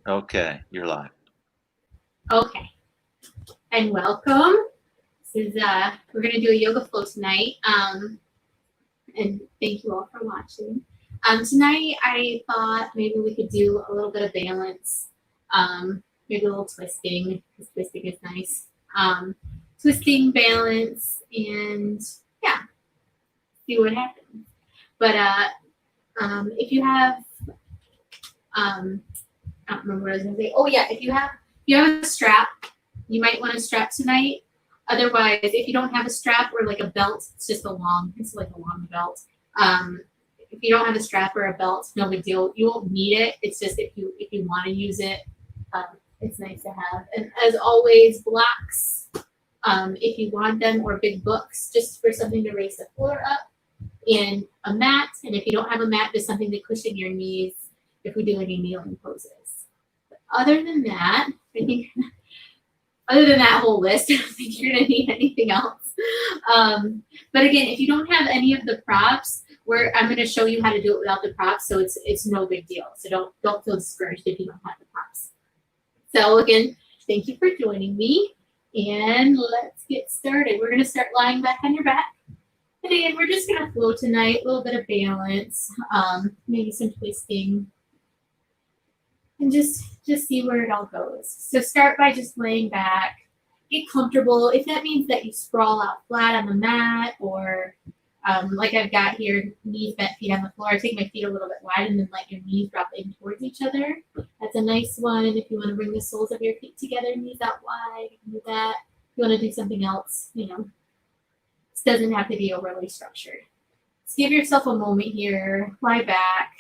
Okay, you're live. Okay, and welcome. This is we're gonna do a yoga flow tonight. And thank you all for watching. Tonight I thought maybe we could do a little bit of balance. Maybe a little twisting, because twisting is nice. Twisting, balance, and yeah, see what happens. But if you have, I don't remember what I was gonna say. Oh yeah, if you have a strap, you might want to strap tonight. Otherwise, if you don't have a strap or like a belt, it's like a long belt. If you don't have a strap or a belt, no big deal. You won't need it. It's just if you want to use it, um, it's nice to have. And as always, blocks, if you want them, or big books, just for something to raise the floor up, and a mat. And if you don't have a mat, just something to cushion your knees if we do any kneeling poses. Other than that, I think other than that whole list, I don't think you're gonna need anything else. But again, if you don't have any of the props, I'm gonna show you how to do it without the props, so it's no big deal. So don't feel discouraged if you don't have the props. So again, thank you for joining me, and let's get started. We're gonna start lying back on your back. And again, we're just gonna flow tonight, a little bit of balance, maybe some twisting, and just see where it all goes. So start by just laying back, get comfortable. If that means that you sprawl out flat on the mat, or like I've got here, knees bent, feet on the floor, I take my feet a little bit wide and then let your knees drop in towards each other. That's a nice one. If you want to bring the soles of your feet together, knees out wide, you can do that. If you want to do something else, this doesn't have to be overly structured. Just give yourself a moment here, lie back,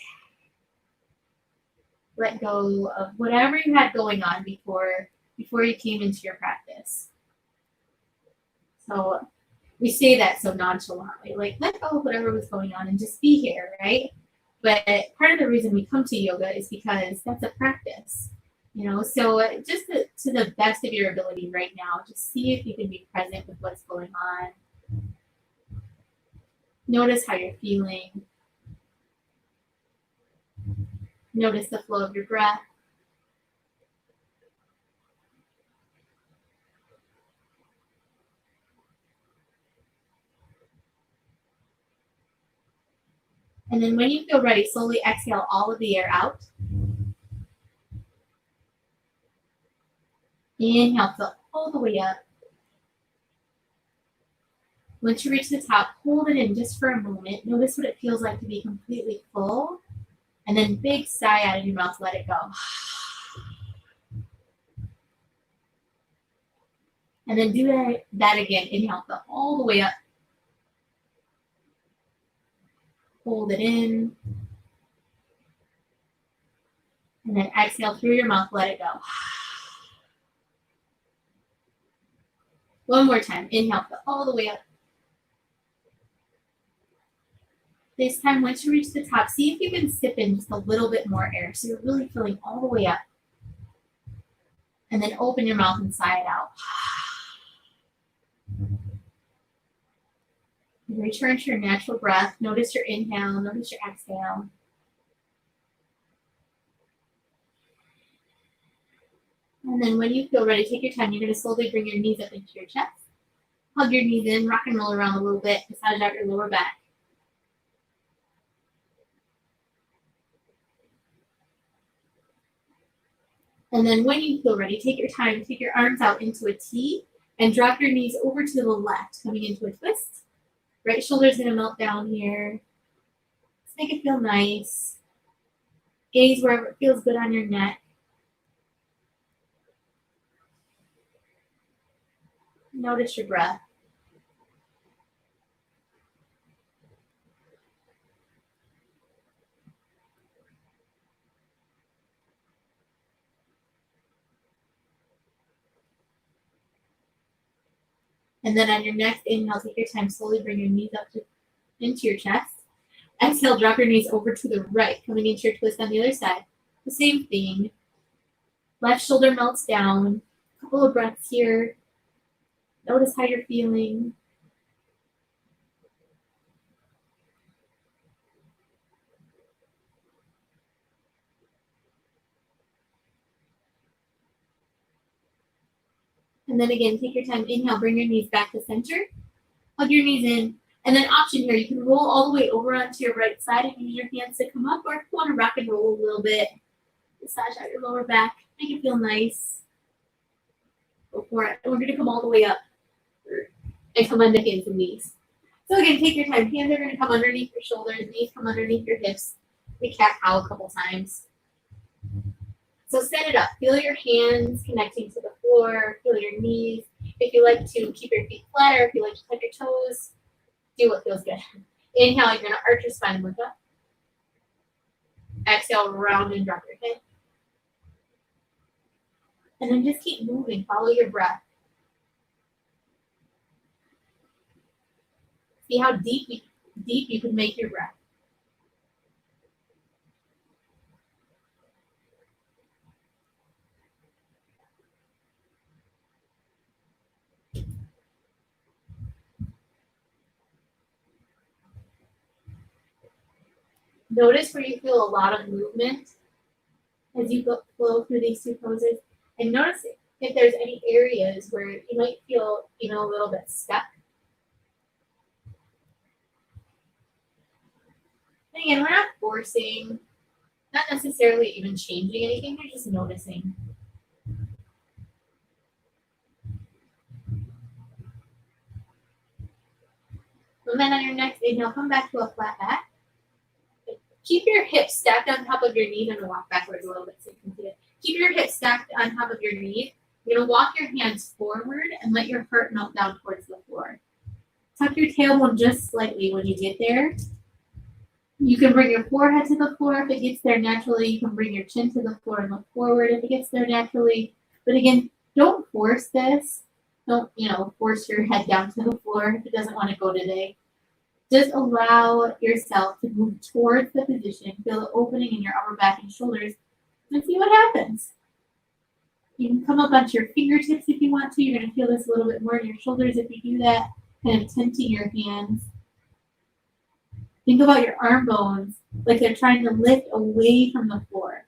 let go of whatever you had going on before you came into your practice. So we say that so nonchalantly, like let go of whatever was going on and just be here, right? But part of the reason we come to yoga is because that's a practice, So just to the best of your ability right now, just see if you can be present with what's going on. Notice how you're feeling. Notice the flow of your breath. And then when you feel ready, slowly exhale all of the air out. Inhale, fill all the way up. Once you reach the top, hold it in just for a moment. Notice what it feels like to be completely full. And then big sigh out of your mouth, let it go. And then do that again. Inhale, fill all the way up. Hold it in. And then exhale through your mouth, let it go. One more time. Inhale, fill all the way up. This time, once you reach the top, see if you can sip in just a little bit more air. So you're really filling all the way up. And then open your mouth and sigh it out. Return to your natural breath. Notice your inhale. Notice your exhale. And then when you feel ready, take your time. You're going to slowly bring your knees up into your chest. Hug your knees in. Rock and roll around a little bit. Massage out your lower back. And then when you feel ready, take your time. Take your arms out into a T and drop your knees over to the left, coming into a twist. Right shoulder's going to melt down here. Let's make it feel nice. Gaze wherever it feels good on your neck. Notice your breath. And then on your next inhale, take your time. Slowly bring your knees up into your chest. Exhale, drop your knees over to the right, coming into your twist on the other side. The same thing. Left shoulder melts down. A couple of breaths here. Notice how you're feeling. And then again, take your time. Inhale, bring your knees back to center. Hug your knees in. And then option here, you can roll all the way over onto your right side and use your hands to come up, or if you want to rock and roll a little bit, massage out your lower back, make it feel nice. Go for it. And we're going to come all the way up and come onto hands and knees. So again, take your time. Hands are going to come underneath your shoulders, knees come underneath your hips. We cat-cow a couple times. So set it up. Feel your hands connecting to the floor. Feel your knees. If you like to keep your feet flat, or if you like to tuck your toes, do what feels good. Inhale, you're going to arch your spine and look up. Exhale, round and drop your head. And then just keep moving. Follow your breath. See how deep you can make your breath. Notice where you feel a lot of movement as you flow through these two poses. And notice if there's any areas where you might feel a little bit stuck. And again, we're not forcing, not necessarily even changing anything, you're just noticing. And then on your next inhale, come back to a flat back. Keep your hips stacked on top of your knees. I'm going to walk backwards a little bit so you can see it. Keep your hips stacked on top of your knees. You're going to walk your hands forward and let your heart melt down towards the floor. Tuck your tailbone just slightly when you get there. You can bring your forehead to the floor if it gets there naturally. You can bring your chin to the floor and look forward if it gets there naturally. But again, don't force this. Don't, force your head down to the floor if it doesn't want to go today. Just allow yourself to move towards the position. Feel the opening in your upper back and shoulders and see what happens. You can come up onto your fingertips if you want to. You're going to feel this a little bit more in your shoulders if you do that. Kind of tenting your hands. Think about your arm bones like they're trying to lift away from the floor.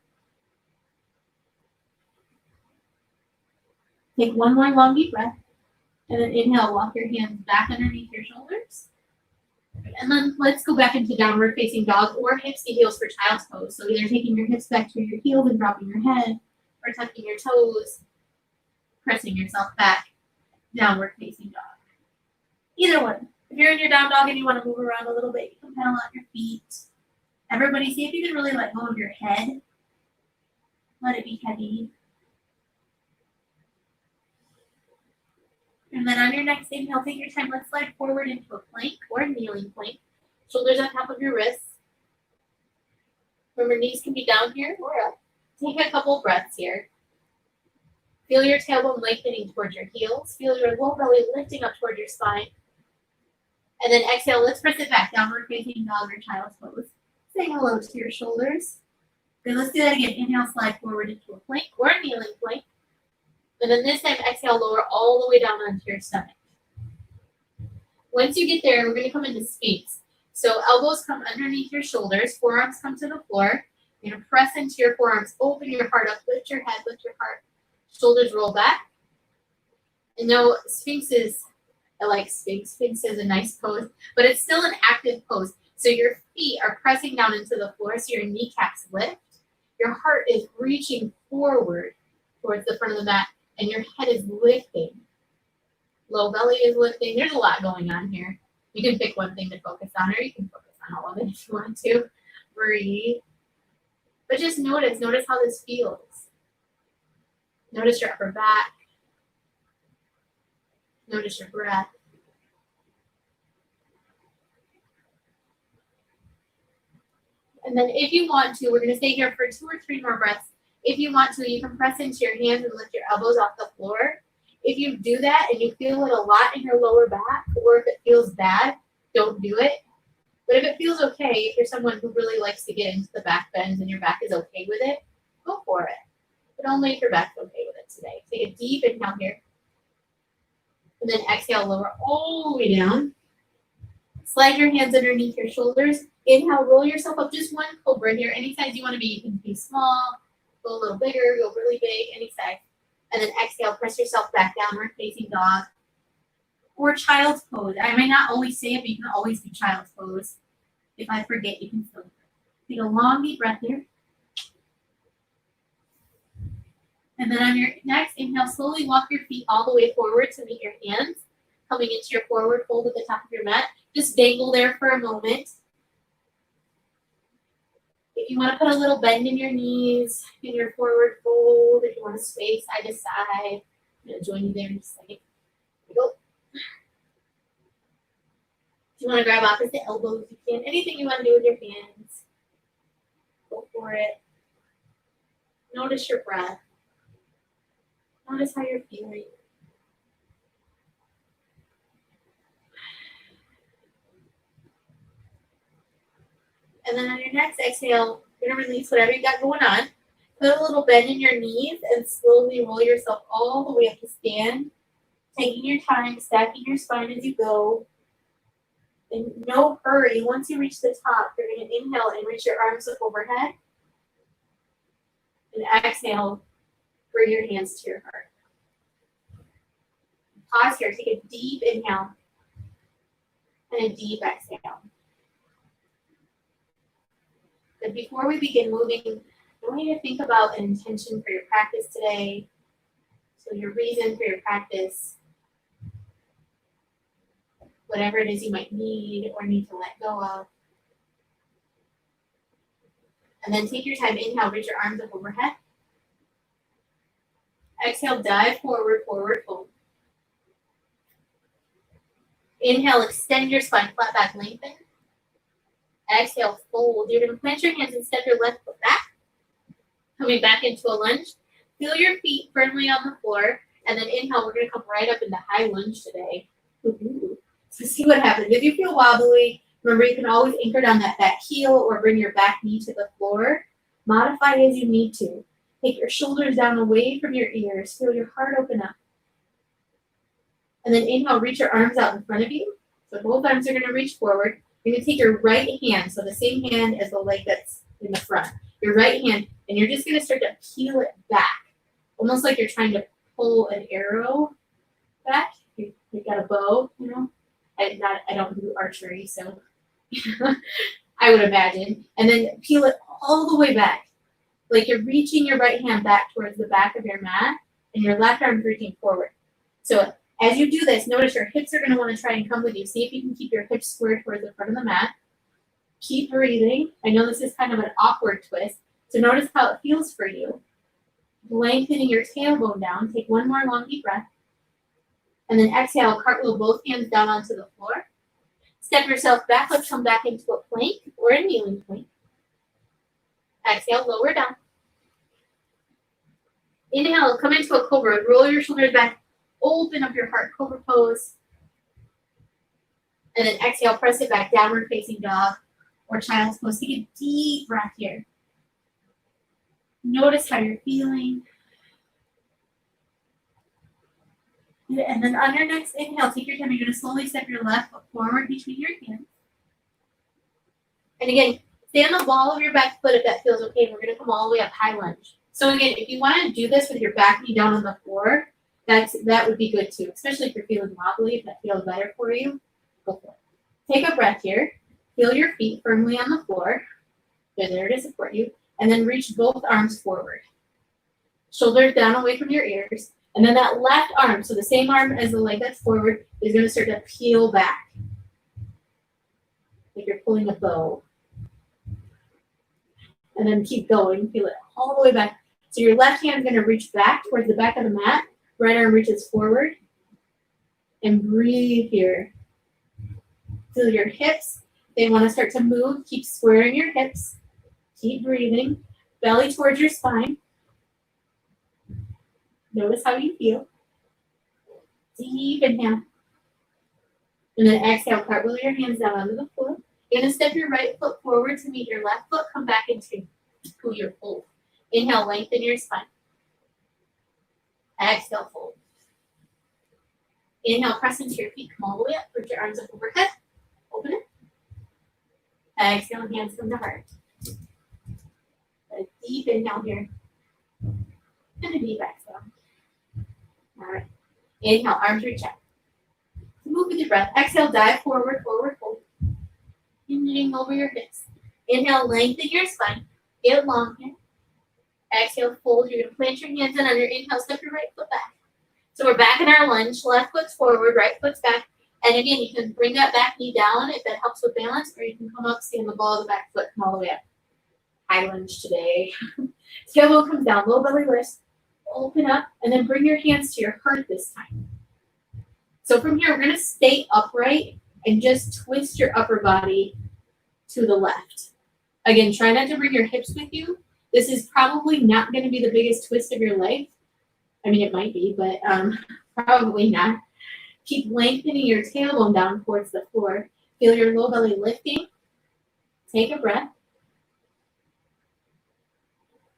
Take one more long deep breath. And then inhale, walk your hands back underneath your shoulders. And then let's go back into downward facing dog or hips to heels for child's pose. So either taking your hips back to your heels and dropping your head, or tucking your toes, pressing yourself back, downward facing dog. Either one. If you're in your down dog and you want to move around a little bit, you can pedal out your feet. Everybody, see if you can really let go of your head. Let it be heavy. And then on your next inhale, take your time. Let's slide forward into a plank or a kneeling plank. Shoulders on top of your wrists. Remember, knees can be down here or up. Take a couple breaths here. Feel your tailbone lengthening towards your heels. Feel your low belly lifting up toward your spine. And then exhale, let's press it back. Downward facing dog or child's pose. Say hello to your shoulders. Good, let's do that again. Inhale, slide forward into a plank or a kneeling plank. And then this time, exhale, lower all the way down onto your stomach. Once you get there, we're going to come into Sphinx. So elbows come underneath your shoulders, forearms come to the floor. You're going to press into your forearms, open your heart up, lift your head, lift your heart. Shoulders roll back. And now Sphinx is, I like Sphinx. Sphinx is a nice pose, but it's still an active pose. So your feet are pressing down into the floor, so your kneecaps lift. Your heart is reaching forward towards the front of the mat, and your head is lifting. Low belly is lifting. There's a lot going on here. You can pick one thing to focus on, or you can focus on all of it if you want to. Breathe. But just notice how this feels. Notice your upper back. Notice your breath. And then if you want to, we're going to stay here for 2 or 3 more breaths. If you want to, you can press into your hands and lift your elbows off the floor. If you do that and you feel it a lot in your lower back, or if it feels bad, don't do it. But if it feels okay, if you're someone who really likes to get into the back bends and your back is okay with it, go for it. But only if your back's okay with it today. Take a deep inhale here. And then exhale, lower all the way down. Slide your hands underneath your shoulders. Inhale, roll yourself up. Just one cobra here. Any size you want to be. You can be small, go a little bigger, go really big, any size. And then exhale, press yourself back, downward facing dog. Or child's pose. I may not always say it, but you can always do child's pose. If I forget, you can still take a long deep breath here. And then on your next inhale, slowly walk your feet all the way forward to meet your hands. Coming into your forward fold at the top of your mat. Just dangle there for a moment. If you want to put a little bend in your knees, in your forward fold, if you want to sway side to side, I'm going to join you there in just a second. Here we go. If you want to grab opposite elbows, you can. Anything you want to do with your hands, go for it. Notice your breath. Notice how you're feeling. And then on your next exhale, you're going to release whatever you got going on. Put a little bend in your knees and slowly roll yourself all the way up to stand. Taking your time, stacking your spine as you go. And no hurry. Once you reach the top, you're going to inhale and reach your arms up overhead. And exhale, bring your hands to your heart. Pause here. Take a deep inhale and a deep exhale. But before we begin moving, I want you to think about an intention for your practice today. So your reason for your practice, whatever it is you might need or need to let go of. And then take your time, inhale, reach your arms up overhead. Exhale, dive forward, forward fold. Inhale, extend your spine, flat back, lengthen. Exhale, fold. You're going to plant your hands and step your left foot back. Coming back into a lunge. Feel your feet firmly on the floor. And then inhale, we're going to come right up into high lunge today. Ooh. So see what happens. If you feel wobbly, remember you can always anchor down that back heel or bring your back knee to the floor. Modify as you need to. Take your shoulders down away from your ears. Feel your heart open up. And then inhale, reach your arms out in front of you. So both arms are going to reach forward. You're going to take your right hand, so the same hand as the leg that's in the front. Your right hand, and you're just going to start to peel it back. Almost like you're trying to pull an arrow back. You got a bow, you know. I don't do archery, so I would imagine. And then peel it all the way back. Like you're reaching your right hand back towards the back of your mat, and your left arm's reaching forward. So as you do this, notice your hips are going to want to try and come with you. See if you can keep your hips squared towards the front of the mat. Keep breathing. I know this is kind of an awkward twist, so notice how it feels for you. Lengthening your tailbone down. Take one more long deep breath. And then exhale, cartwheel both hands down onto the floor. Step yourself back. Let's come back into a plank or a kneeling plank. Exhale, lower down. Inhale, come into a cobra. Roll your shoulders back. Open up your heart, cobra pose. And then exhale, press it back, downward facing dog or child's pose. Take a deep breath here. Notice how you're feeling. And then on your next inhale, take your time. You're going to slowly step your left foot forward between your hands. And again, stay on the ball of your back foot if that feels okay. We're going to come all the way up, high lunge. So again, if you want to do this with your back knee down on the floor, that would be good too, especially if you're feeling wobbly, if that feels better for you, go for it. Take a breath here. Feel your feet firmly on the floor. They're there to support you. And then reach both arms forward. Shoulders down away from your ears. And then that left arm, so the same arm as the leg that's forward, is going to start to peel back. Like you're pulling a bow. And then keep going. Feel it all the way back. So your left hand is going to reach back towards the back of the mat. Right arm reaches forward. And breathe here. Feel your hips. They want to start to move. Keep squaring your hips. Keep breathing. Belly towards your spine. Notice how you feel. Deep inhale. And then exhale, cartwheel your hands down onto the floor. You're going to step your right foot forward to meet your left foot. Come back into your fold. Inhale, lengthen your spine. Exhale, fold. Inhale, press into your feet. Come all the way up. Put your arms up overhead. Open it. Exhale, hands come to heart. A deep inhale here. And a deep exhale. All right. Inhale, arms reach out. Move with your breath. Exhale, dive forward, forward, fold. Hinging over your hips. Inhale, lengthen your spine. Get long here. Exhale, fold. You're going to plant your hands in under. Inhale, step your right foot back. So we're back in our lunge. Left foot's forward, right foot's back. And again, you can bring that back knee down if that helps with balance, or you can come up, stand the ball of the back foot, come all the way up. High lunge today. Tailbone comes down, low belly lifts. Open up, and then bring your hands to your heart this time. So from here, we're going to stay upright and just twist your upper body to the left. Again, try not to bring your hips with you. This is probably not going to be the biggest twist of your life. I mean, it might be, but probably not. Keep lengthening your tailbone down towards the floor. Feel your low belly lifting. Take a breath.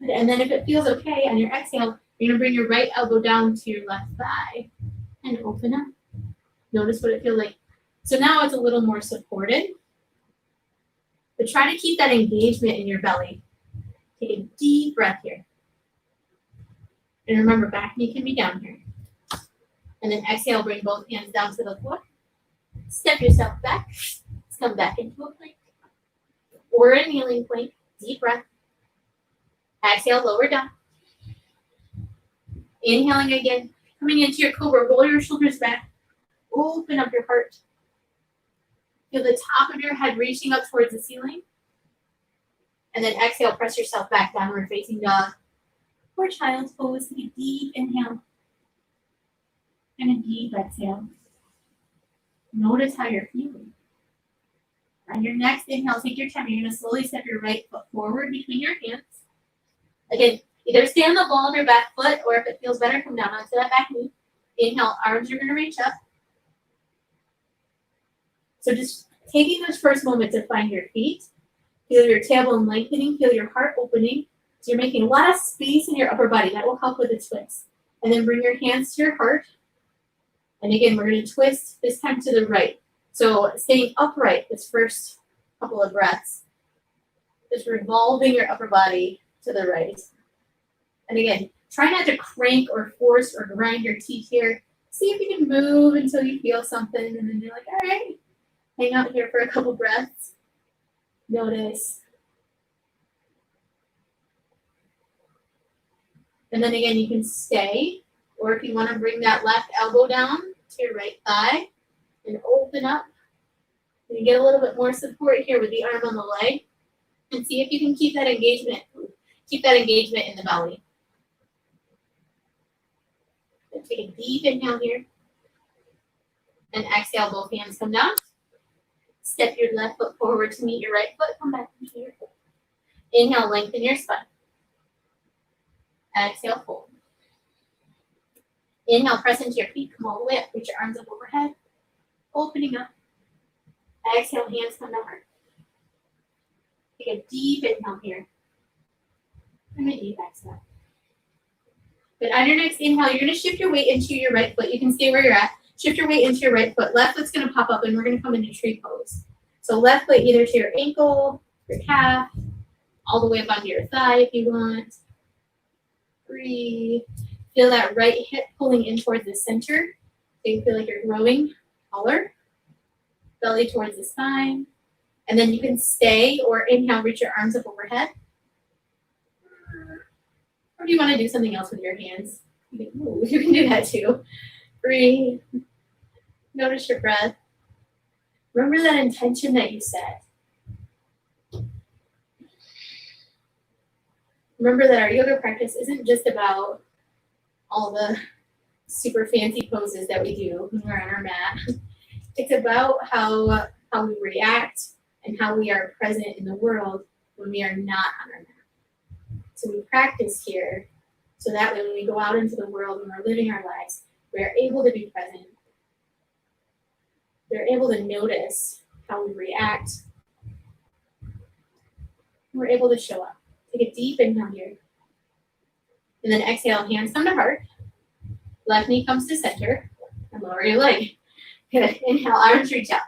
And then if it feels okay on your exhale, you're going to bring your right elbow down to your left thigh and open up. Notice what it feels like. So now it's a little more supported. But try to keep that engagement in your belly. Take a deep breath here. And remember, back knee can be down here. And then exhale, bring both hands down to the floor. Step yourself back. Let's come back into a plank. Or a kneeling plank. Deep breath. Exhale, lower down. Inhaling again. Coming into your cobra, roll your shoulders back. Open up your heart. Feel the top of your head reaching up towards the ceiling. And then exhale, press yourself back, downward facing dog. Or child's pose. Take a deep inhale. And a deep exhale. Notice how you're feeling. On your next inhale, take your time. You're going to slowly step your right foot forward between your hands. Again, either stay on the ball of your back foot, or if it feels better, come down onto that back knee. Inhale, arms are going to reach up. So just taking this first moment to find your feet. Feel your tailbone lengthening. Feel your heart opening. So you're making a lot of space in your upper body. That will help with the twist. And then bring your hands to your heart. And again, we're going to twist this time to the right. So staying upright this first couple of breaths. Just revolving your upper body to the right. And again, try not to crank or force or grind your teeth here. See if you can move until you feel something. And then you're like, all right, hang out here for a couple breaths. Notice. And then again, you can stay. Or if you want to bring that left elbow down to your right thigh and open up. You get a little bit more support here with the arm on the leg. And see if you can keep that engagement. Keep that engagement in the belly. And take a deep inhale here. And exhale, both hands come down. Step your left foot forward to meet your right foot. Come back into your foot. Inhale, lengthen your spine. Exhale, fold. Inhale, press into your feet. Come all the way up. Reach your arms up overhead. Opening up. Exhale, hands come down. Take a deep inhale here. And a deep exhale. Good. On your next inhale, you're going to shift your weight into your right foot. You can stay where you're at. Shift your weight into your right foot. Left foot's going to pop up, and we're going to come into tree pose. So left foot either to your ankle, your calf, all the way up onto your thigh if you want. Breathe. Feel that right hip pulling in towards the center. So you feel like you're growing taller. Belly towards the spine. And then you can stay or inhale, reach your arms up overhead. Or do you want to do something else with your hands? You can do that too. Breathe. Notice your breath. Remember that intention that you set. Remember that our yoga practice isn't just about all the super fancy poses that we do when we're on our mat. It's about how we react and how we are present in the world when we are not on our mat. So we practice here so that way when we go out into the world, when we're living our lives, we are able to be present. We're able to notice how we react. We're able to show up. Take a deep inhale here. And then exhale, hands come to heart. Left knee comes to center. And lower your leg. Good. Inhale, arms reach out.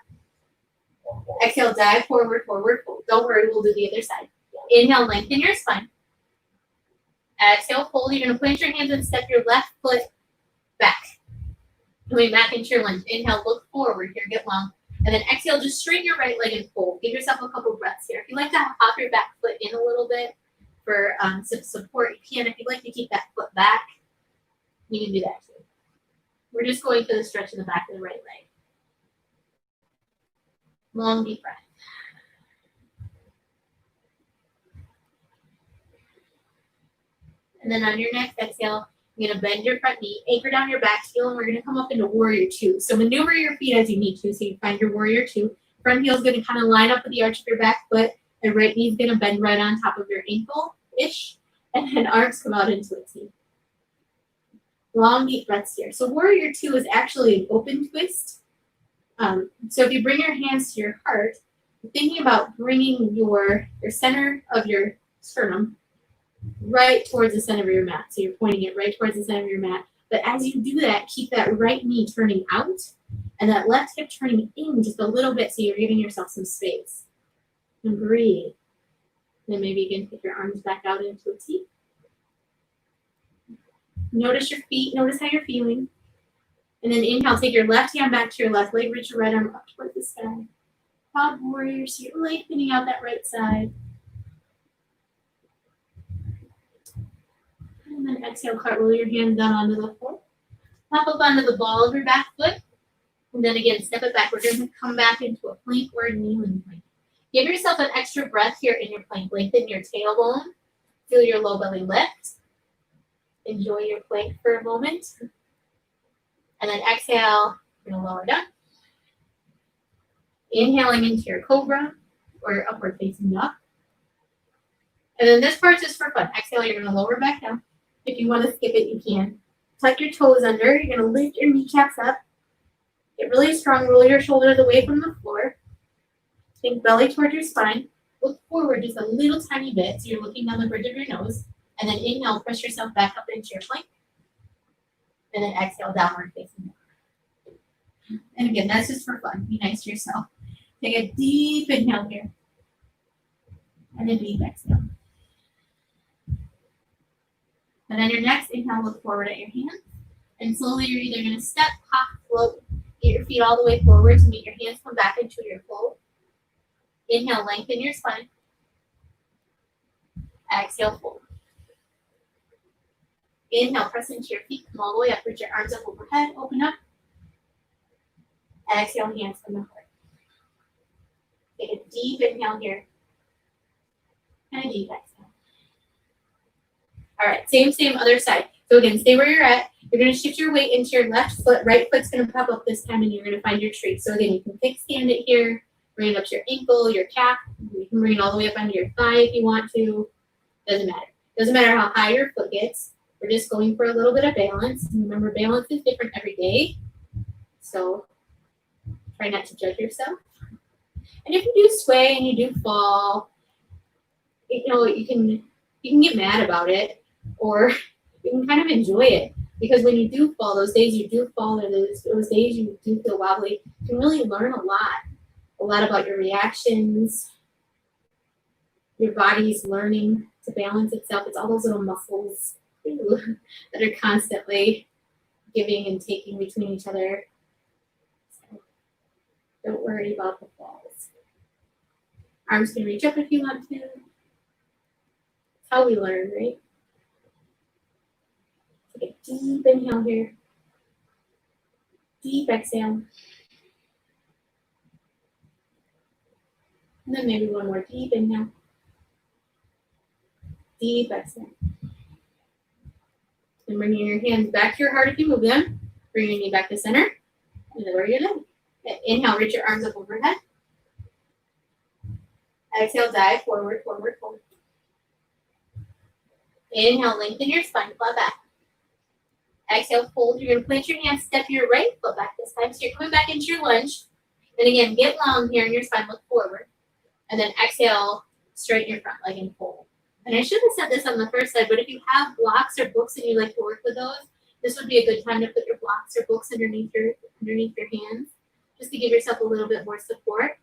Exhale, dive forward, forward, fold. Don't worry, we'll do the other side. Inhale, lengthen your spine. Exhale, fold. You're going to plant your hands and step your left foot back. Coming back into your lunge. Inhale, look forward here, get long. And then exhale, just straighten your right leg and fold. Give yourself a couple breaths here. If you like to hop your back foot in a little bit for some support, you can. If you'd like to keep that foot back, you can do that too. We're just going for the stretch in the back of the right leg. Long, deep breath. And then on your next exhale, you're going to bend your front knee, anchor down your back heel, and we're going to come up into warrior two. So maneuver your feet as you need to. So you find your warrior two. Front heel is going to kind of line up with the arch of your back foot. And right knee is going to bend right on top of your ankle-ish. And then arms come out into a T. Long, deep breaths here. So warrior two is actually an open twist. So if you bring your hands to your heart, you're thinking about bringing your center of your sternum right towards the center of your mat. So you're pointing it right towards the center of your mat. But as you do that, keep that right knee turning out and that left hip turning in just a little bit so you're giving yourself some space. And breathe. Then maybe you can take your arms back out into a T. Notice your feet. Notice how you're feeling. And then inhale, take your left hand back to your left leg, reach your right arm up towards the sky. Proud warrior, so you're lengthening out that right side. And then exhale, cartwheel your hands down onto the floor. Pop up onto the ball of your back foot. And then again, step it back. We're going to come back into a plank or a kneeling plank. Give yourself an extra breath here in your plank. Lengthen your tailbone. Feel your low belly lift. Enjoy your plank for a moment. And then exhale, you're going to lower down. Inhaling into your cobra or upward facing dog. And then this part's just for fun. Exhale, you're going to lower back down. If you want to skip it, you can. Tuck your toes under. You're going to lift your kneecaps up. Get really strong. Roll your shoulders away from the floor. Think belly towards your spine. Look forward just a little tiny bit. So you're looking down the bridge of your nose. And then inhale, press yourself back up into your plank. And then exhale, downward facing dog. And again, that's just for fun. Be nice to yourself. Take a deep inhale here. And a deep exhale. And then your next inhale, look forward at your hands. And slowly you're either going to step, hop, float, get your feet all the way forward to make your hands come back into your float. Inhale, lengthen your spine. Exhale, fold. Inhale, press into your feet, come all the way up, reach your arms up overhead, open up. Exhale, hands from the heart. Take a deep inhale here. And a deep exhale. All right, same other side. So again, stay where you're at. You're going to shift your weight into your left foot. Right foot's going to pop up this time, and you're going to find your tree. So again, you can kickstand it here, bring it up to your ankle, your calf. You can bring it all the way up onto your thigh if you want to. Doesn't matter. Doesn't matter how high your foot gets. We're just going for a little bit of balance. And remember, balance is different every day. So try not to judge yourself. And if you do sway and you do fall, you can get mad about it. Or you can kind of enjoy it, because when you do fall, those days you do fall, or those days you do feel wobbly, you can really learn a lot about your reactions. Your body's learning to balance itself. It's all those little muscles that are constantly giving and taking between each other. So don't worry about the falls. Arms can reach up if you want to. It's how we learn, right? Take a deep inhale here. Deep exhale. And then maybe one more deep inhale. Deep exhale. And bringing your hands back to your heart if you move them. Bring your knee back to center. And lower your leg. Inhale, reach your arms up overhead. Exhale, dive forward, forward, forward. Inhale, lengthen your spine, flat back. Exhale, fold. You're going to plant your hands, step your right foot back this time. So you're coming back into your lunge. And again, get long here in your spine, look forward. And then exhale, straighten your front leg and fold. And I should have said this on the first side, but if you have blocks or books and you like to work with those, this would be a good time to put your blocks or books underneath your hands, just to give yourself a little bit more support.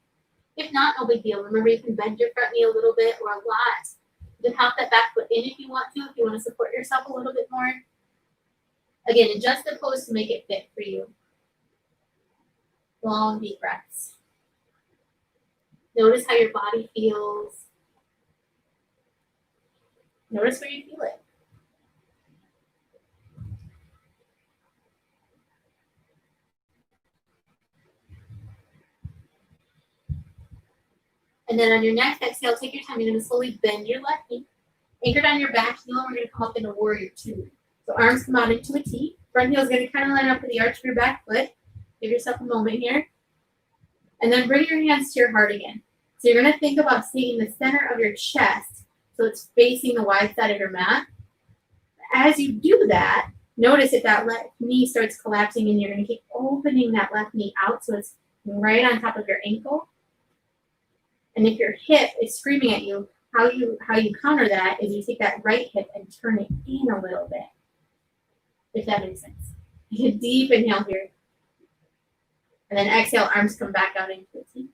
If not, no big deal. Remember, you can bend your front knee a little bit or a lot. You can hop that back foot in if you want to support yourself a little bit more. Again, adjust the pose to make it fit for you. Long, deep breaths. Notice how your body feels. Notice where you feel it. And then on your next exhale, take your time. You're going to slowly bend your left knee. Anchored on your back heel, we're going to come up into warrior two. So arms come out into a T. Front heel is going to kind of line up with the arch of your back foot. Give yourself a moment here. And then bring your hands to your heart again. So you're going to think about seeing the center of your chest so it's facing the wide side of your mat. As you do that, notice if that left knee starts collapsing and you're going to keep opening that left knee out so it's right on top of your ankle. And if your hip is screaming at you, how you counter that is you take that right hip and turn it in a little bit, if that makes sense. You can deep inhale here. And then exhale, arms come back out into the T.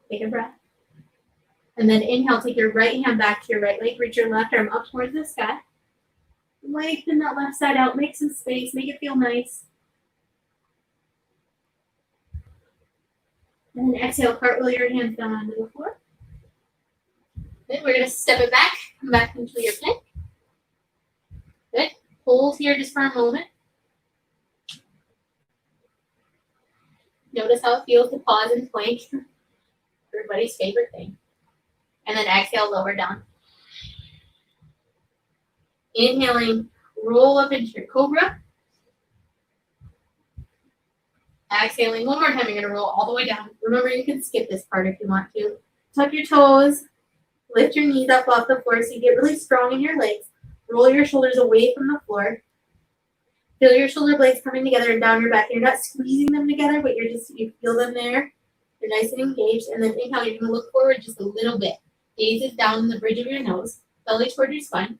Take a breath. And then inhale, take your right hand back to your right leg, reach your left arm up towards the sky. Lengthen that left side out, make some space, make it feel nice. And then exhale, cartwheel your hands down onto the floor. Then we're going to step it back, come back into your plank. Good. Hold here just for a moment. Notice how it feels to pause and plank. Everybody's favorite thing. And then exhale, lower down. Inhaling, roll up into your cobra. Exhaling one more time, you're going to roll all the way down. Remember, you can skip this part if you want to. Tuck your toes. Lift your knees up off the floor so you get really strong in your legs. Roll your shoulders away from the floor. Feel your shoulder blades coming together and down your back. You're not squeezing them together, but you feel them there. You're nice and engaged. And then inhale, you're going to look forward just a little bit. Gaze is down the bridge of your nose. Belly toward your spine.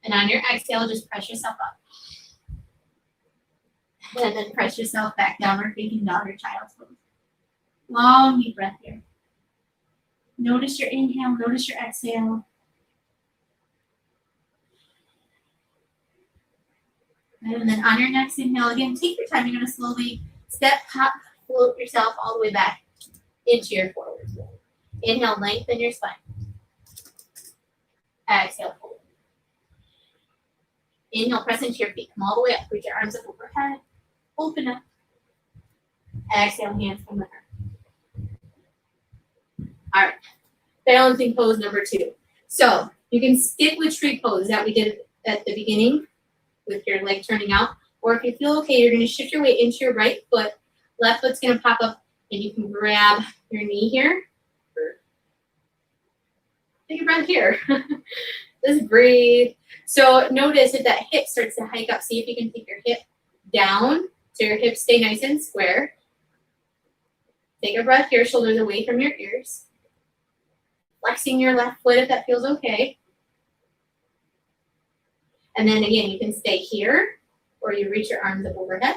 And on your exhale, just press yourself up. And then press yourself back down or thinking dog or child's pose. Long deep breath here. Notice your inhale, notice your exhale. And then on your next inhale, again, take your time. You're going to slowly step, hop, float yourself all the way back into your forward fold. Inhale, lengthen your spine. Exhale, fold. Inhale, press into your feet. Come all the way up. Reach your arms up overhead. Open up. Exhale, hands come there. All right. Balancing pose number 2. So you can stick with tree pose that we did at the beginning with your leg turning out. Or if you feel okay, you're going to shift your weight into your right foot. Left foot's going to pop up and you can grab your knee here. Take a breath here. Just breathe. So notice if that hip starts to hike up, see if you can take your hip down so your hips stay nice and square. Take a breath here, shoulders away from your ears. Flexing your left foot if that feels okay. And then again, you can stay here or you reach your arms up overhead.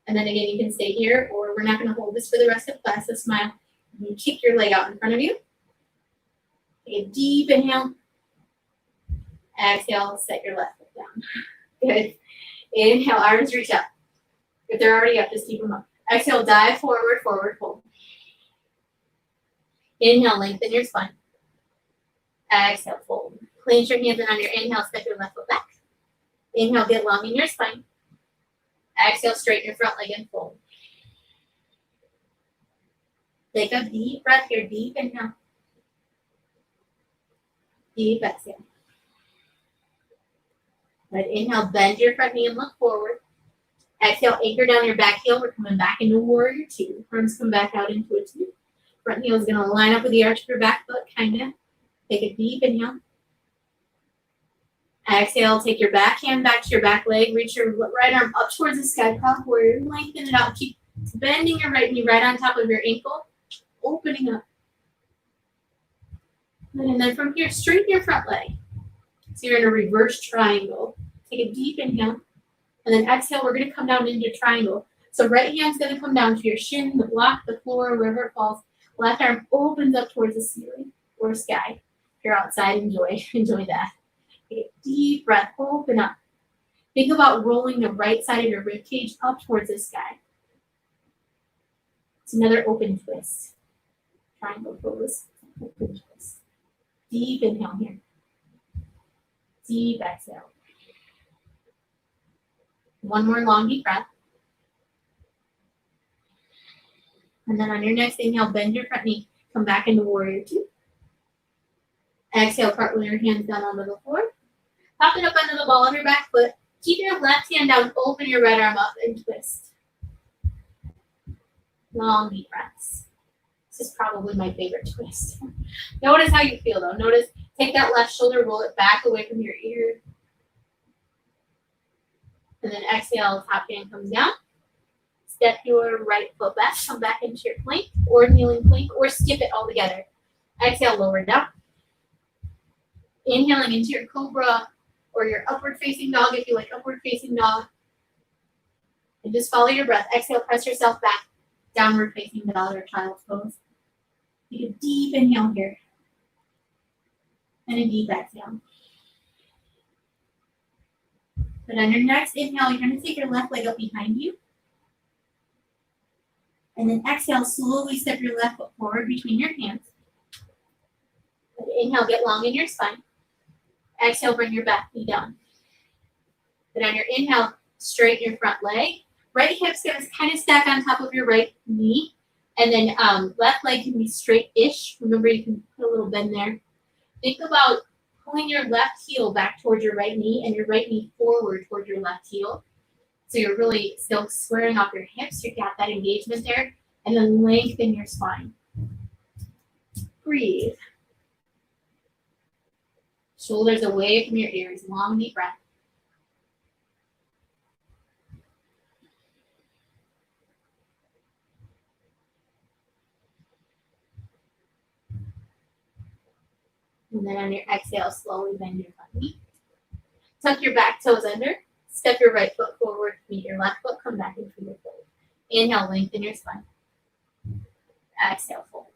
And then again, you can stay here or we're not going to hold this for the rest of class. So smile. You kick your leg out in front of you. Take a deep inhale. Exhale, set your left foot down. Good. Inhale, arms reach up. If they're already up, just keep them up. Exhale, dive forward, forward fold. Inhale, lengthen your spine. Exhale, fold. Clench your hands, and on your inhale, step your left foot back. Inhale, get long in your spine. Exhale, straighten your front leg and fold. Take a deep breath here. Deep inhale. Deep exhale. Right, inhale, bend your front knee and look forward. Exhale, anchor down your back heel. We're coming back into warrior 2. Arms come back out into a 2. Front heel is going to line up with the arch of your back foot, kind of. Take a deep inhale. Exhale, take your back hand back to your back leg. Reach your right arm up towards the sky, prop warrior. Lengthen it out. Keep bending your right knee right on top of your ankle. Opening up. And then from here, straighten your front leg. So you're in a reverse triangle. Take a deep inhale. And then exhale, we're going to come down into triangle. So right hand's going to come down to your shin, the block, the floor, wherever it falls. Left arm opens up towards the ceiling or sky. If you're outside, enjoy that. Take a deep breath, open up. Think about rolling the right side of your rib cage up towards the sky. It's another open twist. Triangle pose, open twist. Deep inhale here. Deep exhale. One more long deep breath. And then on your next inhale, bend your front knee. Come back into warrior two. Exhale, cartwheel your hands down onto the floor. Pop it up under the ball of your back foot. Keep your left hand down, open your right arm up and twist. Long deep breaths. This is probably my favorite twist. Notice how you feel though. Notice, take that left shoulder, roll it back away from your ear. And then exhale, top hand comes down. Step your right foot back, come back into your plank or kneeling plank or skip it all together. Exhale, lower down. Inhaling into your cobra or your upward facing dog if you like upward facing dog. And just follow your breath. Exhale, press yourself back. Downward facing dog or child's pose. Take a deep inhale here. And a deep exhale. But on your next inhale, you're going to take your left leg up behind you. And then exhale, slowly step your left foot forward between your hands. And inhale, get long in your spine. Exhale, bring your back knee down. Then on your inhale, straighten your front leg. Right hip's going to kind of stack on top of your right knee. And then left leg can be straight-ish. Remember, you can put a little bend there. Think about pulling your left heel back towards your right knee and your right knee forward towards your left heel. So you're really still squaring off your hips. You got that engagement there. And then lengthen your spine. Breathe. Shoulders away from your ears. Long, deep breath. And then on your exhale, slowly bend your front knee. Tuck your back toes under. Step your right foot forward. Meet your left foot. Come back into your fold. Inhale, lengthen your spine. Exhale, fold.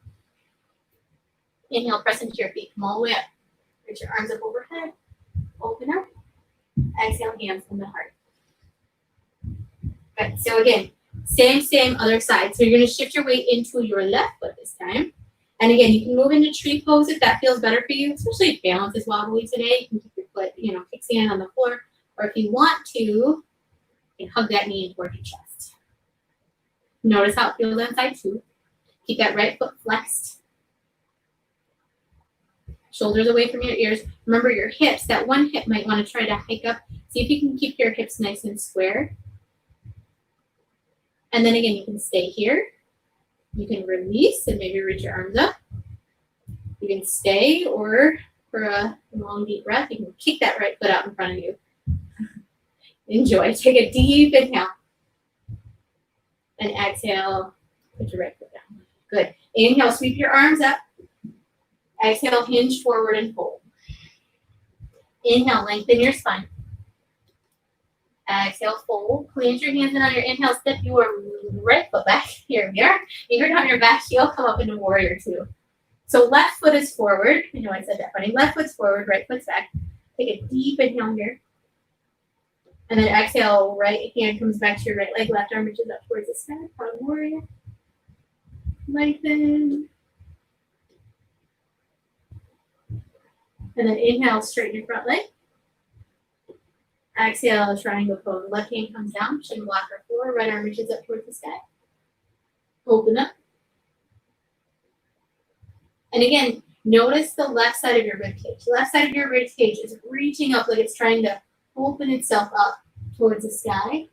Inhale, press into your feet. Come all the way up. Reach your arms up overhead. Open up. Exhale, hands from the heart. Good. So again, same other side. So you're going to shift your weight into your left foot this time. And again, you can move into tree pose if that feels better for you, especially if balance is wobbly today. You can keep your foot, kickstand on the floor. Or if you want to, you can hug that knee in towards your chest. Notice how it feels inside too. Keep that right foot flexed. Shoulders away from your ears. Remember your hips. That one hip might want to try to hike up. See if you can keep your hips nice and square. And then again, you can stay here. You can release and maybe reach your arms up. You can stay, or for a long deep breath, you can kick that right foot out in front of you. Enjoy. Take a deep inhale. And exhale, put your right foot down. Good. Inhale, sweep your arms up. Exhale, hinge forward and fold. Inhale, lengthen your spine. Exhale, fold. Plant your hands in on your inhale. Step your right foot back. Here we are. Anchor down your back heel. Come up into warrior two. So left foot is forward. I know I said that funny. Left foot's forward. Right foot's back. Take a deep inhale here. And then exhale, right hand comes back to your right leg. Left arm reaches up towards the sky. Front warrior. Lengthen. And then inhale, straighten your front leg. Exhale, triangle pose. Left hand comes down, shin blocker floor. Right arm reaches up towards the sky. Open up. And again, notice the left side of your rib cage. The left side of your rib cage is reaching up like it's trying to open itself up towards the sky.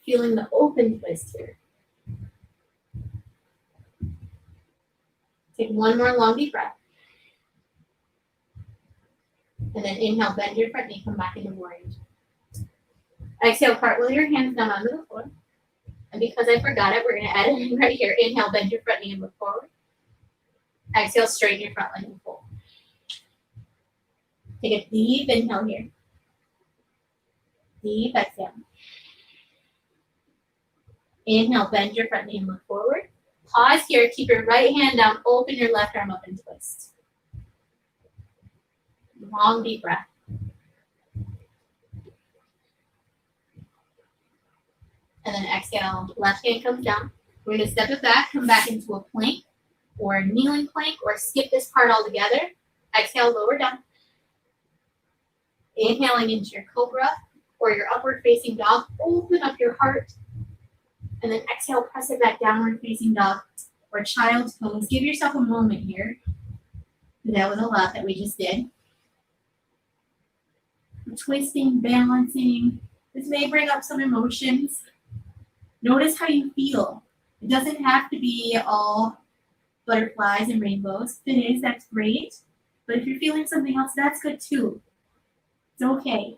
Feeling the open twist here. Take one more long deep breath. And then inhale, bend your front knee, come back into warrior. Exhale, cartwheel your hands down onto the floor. And because I forgot it, we're going to add it in right here. Inhale, bend your front knee and look forward. Exhale, straighten your front leg and fold. Take a deep inhale here. Deep exhale. Inhale, bend your front knee and look forward. Pause here, keep your right hand down, open your left arm up and twist. Long deep breath. And then exhale, left hand comes down. We're gonna step it back, come back into a plank or a kneeling plank, or skip this part altogether. Exhale, lower down. Inhaling into your cobra or your upward facing dog. Open up your heart. And then exhale, press it back, downward facing dog or child's pose. Give yourself a moment here. That was a lot that we just did. Twisting, balancing. This may bring up some emotions. Notice how you feel. It doesn't have to be all butterflies and rainbows. If it is, that's great. But if you're feeling something else, that's good too. It's okay.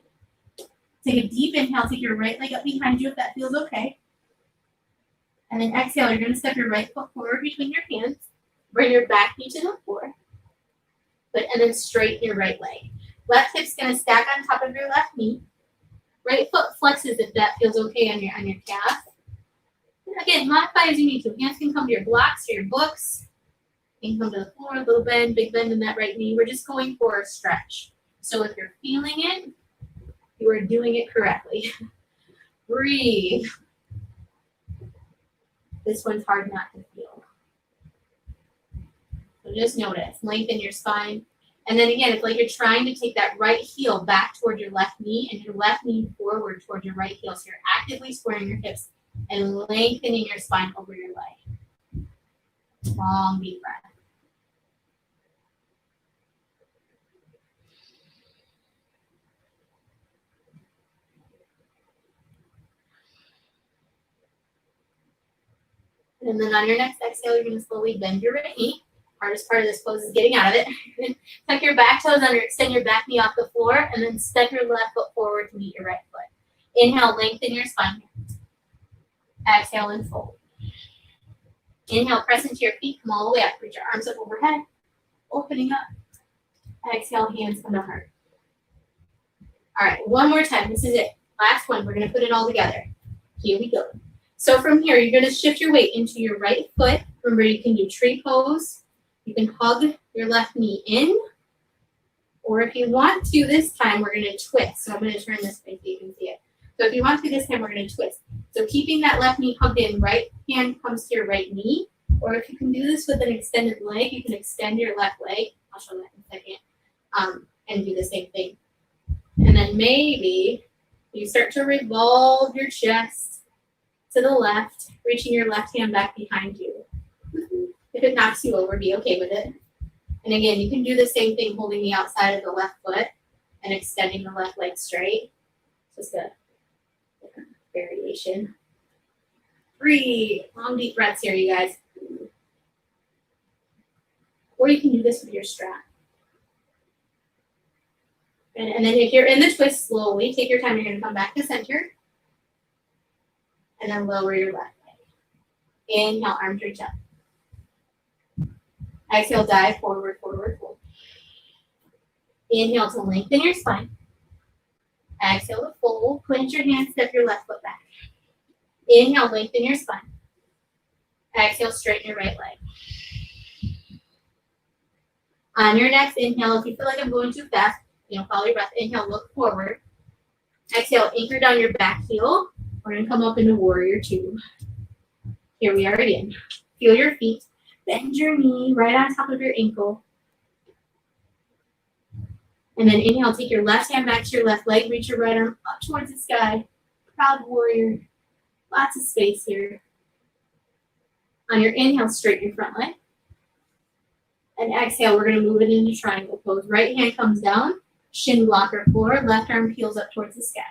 Take a deep inhale, take your right leg up behind you if that feels okay. And then exhale, you're going to step your right foot forward between your hands. Bring your back knee to the floor. And then straighten your right leg. Left hip's going to stack on top of your left knee. Right foot flexes if that feels okay on your calf. And again, modify as you need to. Hands can come to your blocks or your books. You can come to the floor, a little bend, big bend in that right knee. We're just going for a stretch. So if you're feeling it, you are doing it correctly. Breathe. This one's hard not to feel. So just notice, lengthen your spine. And then again, it's like you're trying to take that right heel back toward your left knee and your left knee forward toward your right heel. So you're actively squaring your hips and lengthening your spine over your leg. Long deep breath. And then on your next exhale, you're going to slowly bend your right knee. Hardest part of this pose is getting out of it. Tuck your back toes under, extend your back knee off the floor, and then step your left foot forward to meet your right foot. Inhale, lengthen your spine. Exhale and fold. Inhale, press into your feet, come all the way up. Reach your arms up overhead, opening up. Exhale, hands come to heart. All right, one more time. This is it. Last one. We're going to put it all together. Here we go. So from here, you're going to shift your weight into your right foot. Remember, you can do tree pose. You can hug your left knee in. Or if you want to this time, we're going to twist. So I'm going to turn this way so you can see it. So if you want to this time, we're going to twist. So keeping that left knee hugged in, right hand comes to your right knee. Or if you can do this with an extended leg, you can extend your left leg. I'll show that in a second. And do the same thing. And then maybe you start to revolve your chest to the left, reaching your left hand back behind you. If it knocks you over, be okay with it. And again, you can do the same thing, holding the outside of the left foot and extending the left leg straight. Just a different variation. Breathe. Long, deep breaths here, you guys. Or you can do this with your strap. And then if you're in the twist, slowly, take your time. You're going to come back to center. And then lower your left leg. Inhale, arms reach up. Exhale, dive forward, forward, fold. Inhale to lengthen your spine. Exhale to fold. Clench your hands, step your left foot back. Inhale, lengthen your spine. Exhale, straighten your right leg. On your next inhale, if you feel like I'm going too fast, follow your breath. Inhale, look forward. Exhale, anchor down your back heel. We're going to come up into warrior two. Here we are again. Feel your feet. Bend your knee right on top of your ankle. And then inhale, take your left hand back to your left leg. Reach your right arm up towards the sky. Proud warrior. Lots of space here. On your inhale, straighten your front leg. And exhale, we're going to move it into triangle pose. Right hand comes down. Shin blocker floor. Left arm peels up towards the sky.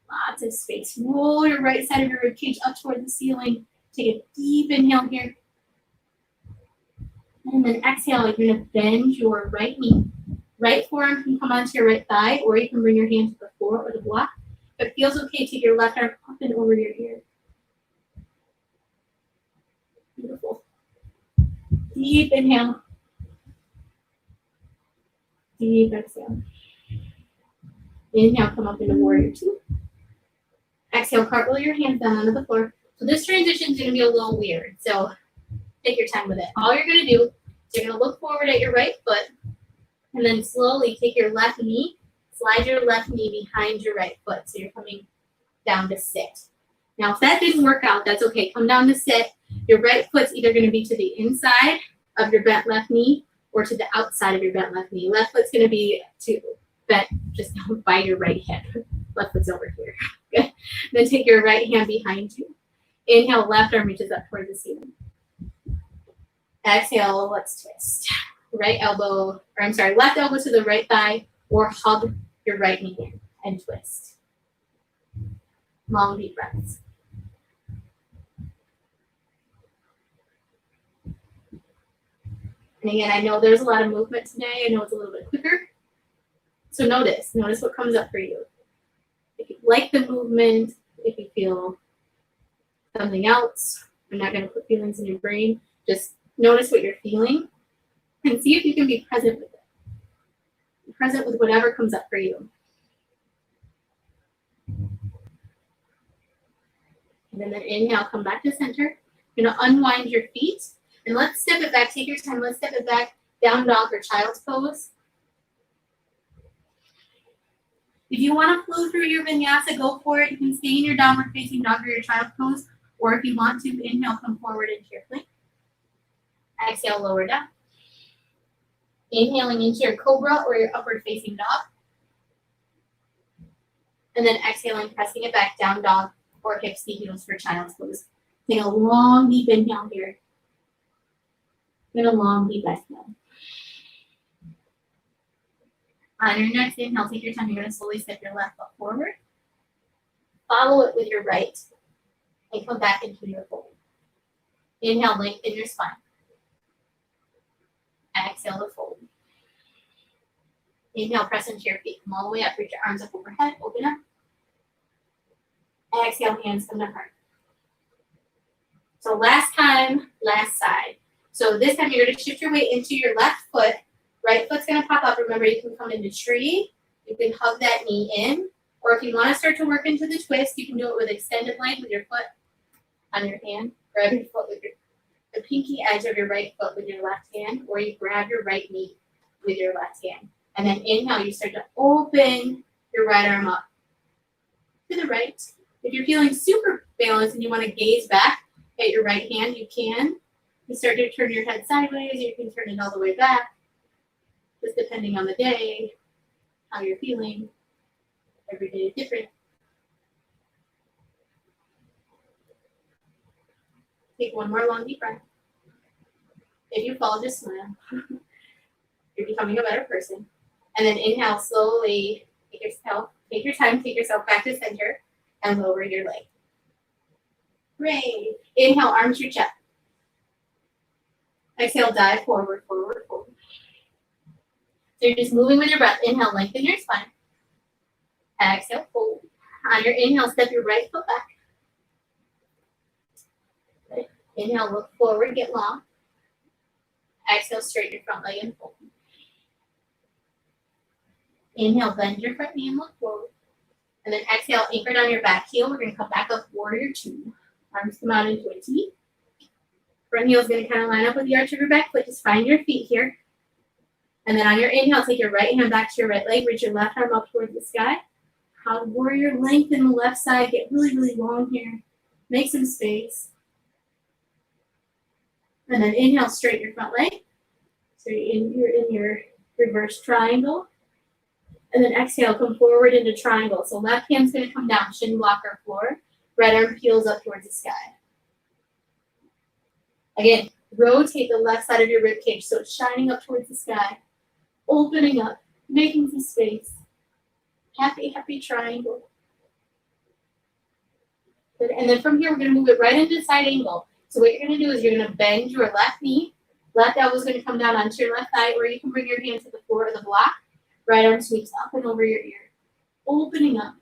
Lots of space. Roll your right side of your ribcage up toward the ceiling. Take a deep inhale here. And then exhale, you're going to bend your right knee. Right forearm can come onto your right thigh, or you can bring your hand to the floor or the block. If it feels okay, take your left arm up and over your ear. Beautiful. Deep inhale. Deep exhale. Inhale, come up into warrior two. Exhale, cartwheel your hands down onto the floor. So this transition is going to be a little weird, so take your time with it. All you're going to do is you're going to look forward at your right foot, And then slowly take your left knee, slide your left knee behind your right foot. So you're coming down to sit. Now, if that didn't work out, that's okay. Come down to sit. Your right foot's either going to be to the inside of your bent left knee or to the outside of your bent left knee. Left foot's going to be bent just by your right hip. Left foot's over here. Good. Then take your right hand behind you. Inhale, left arm reaches up toward the ceiling. Exhale, let's twist. Left elbow to the right thigh, or hug your right knee in and twist. Long, deep breaths. And again, I know there's a lot of movement today. I know it's a little bit quicker. So notice what comes up for you. If you like the movement, if you feel something else, I'm not going to put feelings in your brain. Just notice what you're feeling and see if you can be present with it. Be present with whatever comes up for you. And then inhale, come back to center. You're going to unwind your feet. And let's step it back. Take your time. Let's step it back. Down dog or child's pose. If you want to flow through your vinyasa, go for it. You can stay in your downward facing dog or your child's pose. Or if you want to, inhale, come forward into your plank. Exhale, lower down. Inhaling into your cobra or your upward facing dog. And then exhaling, pressing it back, down dog or hips to heels for child's pose. Take a long, deep inhale here. And a long, deep exhale. On your next inhale, take your time. You're going to slowly step your left foot forward. Follow it with your right. And come back into your fold. Inhale, lengthen your spine. Exhale to fold. Inhale, press into your feet. Come all the way up. Reach your arms up overhead. Open up. Exhale, hands come to heart. So last time, last side. So this time you're going to shift your weight into your left foot. Right foot's going to pop up. Remember, you can come into tree. You can hug that knee in. Or if you want to start to work into the twist, you can do it with extended leg with your foot on your hand. Grab your foot with the pinky edge of your right foot with your left hand. Or you grab your right knee with your left hand. And then inhale, you start to open your right arm up to the right. If you're feeling super balanced and you want to gaze back at your right hand, you can. You start to turn your head sideways, you can turn it all the way back, just depending on the day, how you're feeling. Every day is different. Take one more long deep breath. If you fall, just smile. You're becoming a better person. And then inhale slowly. Take your time, take yourself back to center and lower your leg. Great. Inhale, arms reach up. Exhale, dive forward, forward, forward. So you're just moving with your breath. Inhale, lengthen your spine. Exhale, fold. On your inhale, step your right foot back. Good. Inhale, look forward, get long. Exhale, straighten your front leg and fold. Inhale, bend your front knee and look forward. And then exhale, anchored on your back heel. We're going to come back up, warrior two. Arms come out into a T. Front heel is going to kind of line up with the arch of your back foot. Just find your feet here. And then on your inhale, take your right hand back to your right leg. Reach your left arm up towards the sky. Hug warrior, lengthen the left side. Get really, really long here. Make some space. And then inhale, straighten your front leg. So you're in your reverse triangle. And then exhale, come forward into triangle. So left hand's going to come down, shin block our floor. Right arm peels up towards the sky. Again, rotate the left side of your rib cage so it's shining up towards the sky. Opening up, making some space. Happy, happy triangle. Good. And then from here, we're going to move it right into side angle. So what you're going to do is you're going to bend your left knee. Left elbow is going to come down onto your left thigh, or you can bring your hand to the floor of the block. Right arm sweeps up and over your ear. Opening up.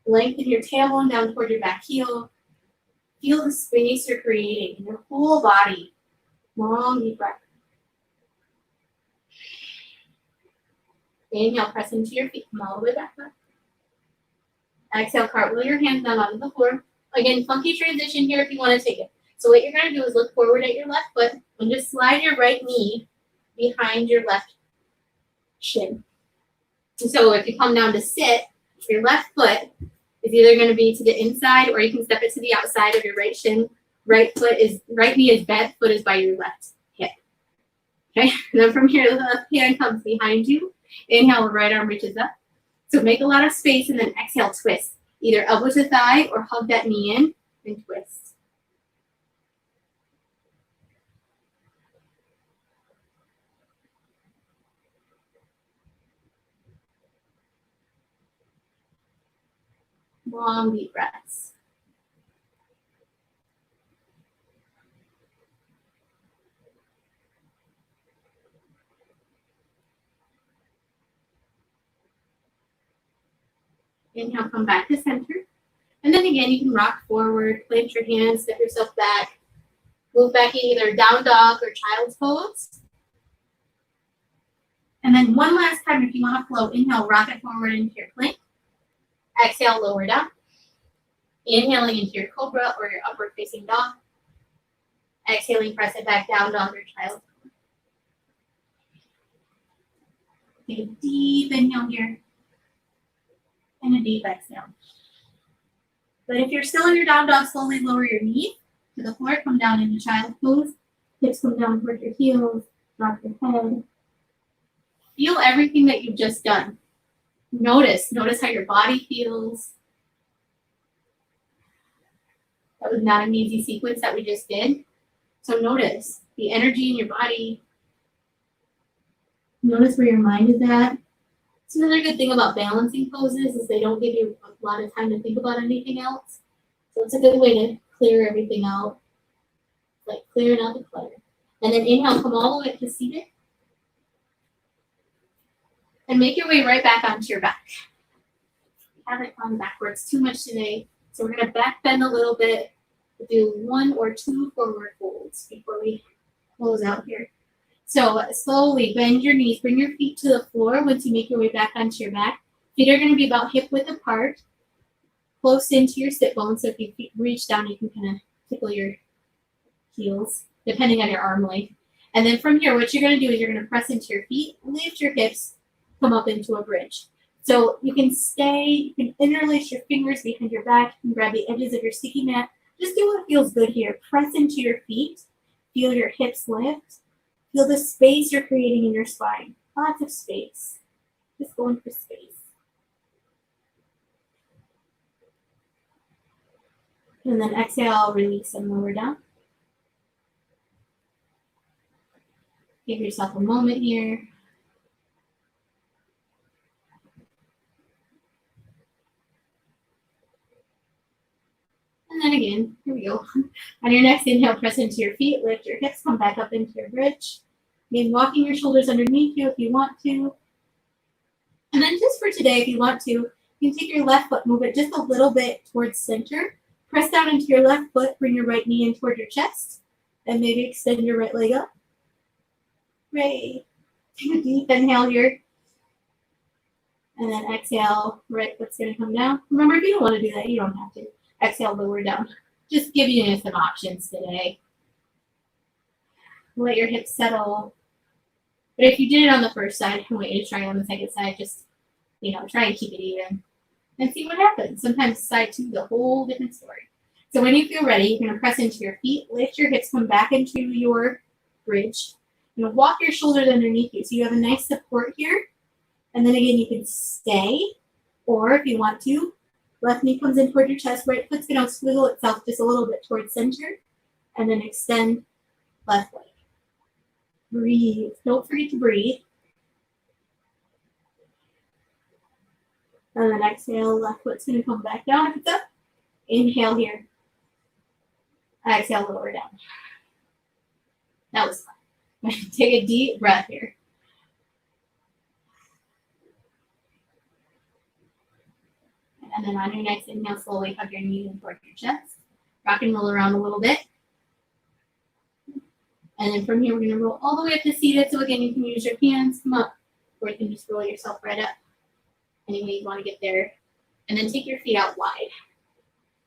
Lengthen your tailbone down toward your back heel. Feel the space you're creating in your whole body. Long, deep breath. Inhale, press into your feet. Come all the way back up. Exhale, cartwheel your hands down onto the floor. Again, funky transition here if you want to take it. So what you're going to do is look forward at your left foot and just slide your right knee behind your left shin. So if you come down to sit, your left foot is either going to be to the inside or you can step it to the outside of your right shin. Right knee is bent, foot is by your left hip. Okay, and then from here, the left hand comes behind you. Inhale, the right arm reaches up. So make a lot of space and then exhale, twist. Either elbow to thigh or hug that knee in and twist. Long, deep breaths. Inhale, come back to center. And then again, you can rock forward, plant your hands, step yourself back. Move back in either down dog or child's pose. And then one last time, if you want to flow, inhale, rock it forward into your plank. Exhale, lower down. Inhaling into your cobra or your upward facing dog. Exhaling, press it back down, dog or child's pose. Take a deep inhale here. And a deep exhale. But if you're still in your down dog, slowly lower your knee to the floor. Come down into child's pose. Hips come down towards your heels. Drop your head. Feel everything that you've just done. Notice how your body feels. That was not an easy sequence that we just did. So notice the energy in your body. Notice where your mind is at. It's another good thing about balancing poses is they don't give you a lot of time to think about anything else. So it's a good way to clear everything out. Like clearing out the clutter. And then inhale, come all the way up to seated. And make your way right back onto your back. We haven't gone backwards too much today. So we're going to back bend a little bit. We'll do 1 or 2 forward folds before we close out here. So slowly bend your knees, bring your feet to the floor once you make your way back onto your back. Feet are going to be about hip width apart, close into your sit bones. So if you reach down, you can kind of tickle your heels, depending on your arm length. And then from here, what you're going to do is you're going to press into your feet, lift your hips, come up into a bridge. So you can stay, you can interlace your fingers behind your back, you can grab the edges of your sticky mat. Just do what feels good here. Press into your feet, feel your hips lift. Feel the space you're creating in your spine. Lots of space. Just going for space. And then exhale, release and lower down. Give yourself a moment here. And then again, here we go. On your next inhale, press into your feet, lift your hips, come back up into your bridge. Again, walking your shoulders underneath you if you want to. And then just for today, if you want to, you can take your left foot, move it just a little bit towards center. Press down into your left foot, bring your right knee in toward your chest, and maybe extend your right leg up. Great. Take a deep inhale here. And then exhale, right foot's going to come down. Remember, if you don't want to do that, you don't have to. Exhale, lower down. Just giving you some options today. Let your hips settle. But if you did it on the first side, I want you to try it on the second side. Just, try and keep it even. And see what happens. Sometimes side two is a whole different story. So when you feel ready, you're going to press into your feet, lift your hips, come back into your bridge. Walk your shoulders underneath you. So you have a nice support here. And then again, you can stay. Or if you want to, left knee comes in toward your chest, right foot's going to squiggle itself just a little bit towards center, and then extend left leg. Breathe. Don't forget to breathe. And then exhale, left foot's going to come back down if it's up. Inhale here. Exhale, lower down. That was fun. Take a deep breath here. And then on your next inhale, slowly hug your knees in toward your chest. Rock and roll around a little bit. And then from here, we're going to roll all the way up to seated. So again, you can use your hands, come up, or you can just roll yourself right up. Any way you want to get there. And then take your feet out wide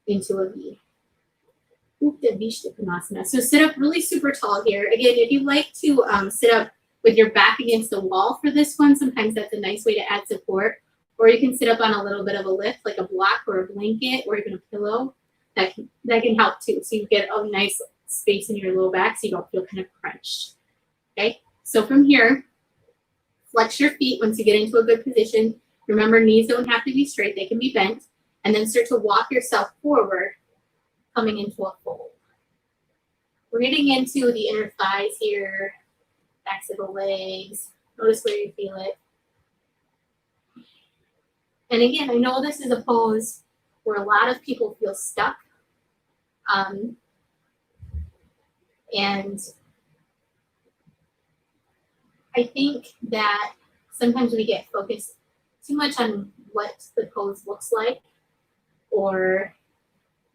into a V. Uttanasana. So sit up really super tall here. Again, if you like to sit up with your back against the wall for this one. Sometimes that's a nice way to add support. Or you can sit up on a little bit of a lift, like a block or a blanket or even a pillow. That can help too. So you get a nice space in your low back so you don't feel kind of crunched. Okay, so from here, flex your feet once you get into a good position. Remember, knees don't have to be straight, they can be bent. And then start to walk yourself forward, coming into a fold. We're getting into the inner thighs here, backs of the legs. Notice where you feel it. And again, I know this is a pose where a lot of people feel stuck. And I think that sometimes we get focused too much on what the pose looks like or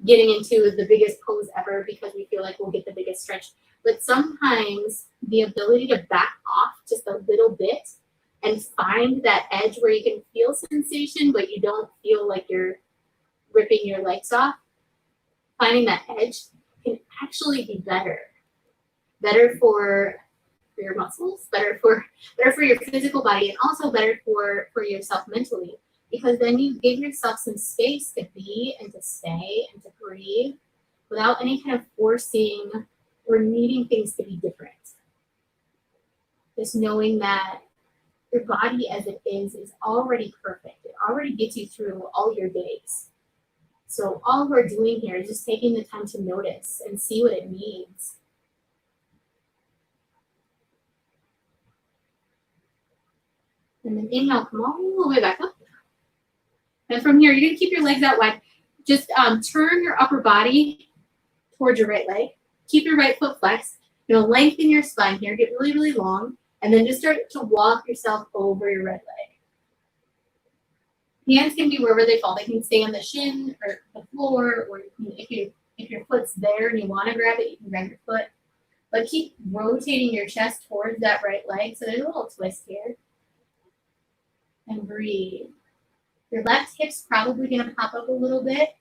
getting into the biggest pose ever because we feel like we'll get the biggest stretch. But sometimes the ability to back off just a little bit and find that edge where you can feel sensation, but you don't feel like you're ripping your legs off, finding that edge can actually be better. Better for your muscles, better for your physical body, and also better for yourself mentally. Because then you give yourself some space to be and to stay and to breathe without any kind of forcing or needing things to be different. Just knowing that your body as it is already perfect. It already gets you through all your days. So all we're doing here is just taking the time to notice and see what it needs. And then inhale, come all the way back up. And from here, you're gonna keep your legs out wide. Just turn your upper body towards your right leg. Keep your right foot flexed. You're gonna lengthen your spine here, get really, really long, and then just start to walk yourself over your right leg. Hands can be wherever they fall. They can stay on the shin or the floor, or if your foot's there and you want to grab it, you can grab your foot. But keep rotating your chest towards that right leg. So there's a little twist here. And breathe. Your left hip's probably going to pop up a little bit,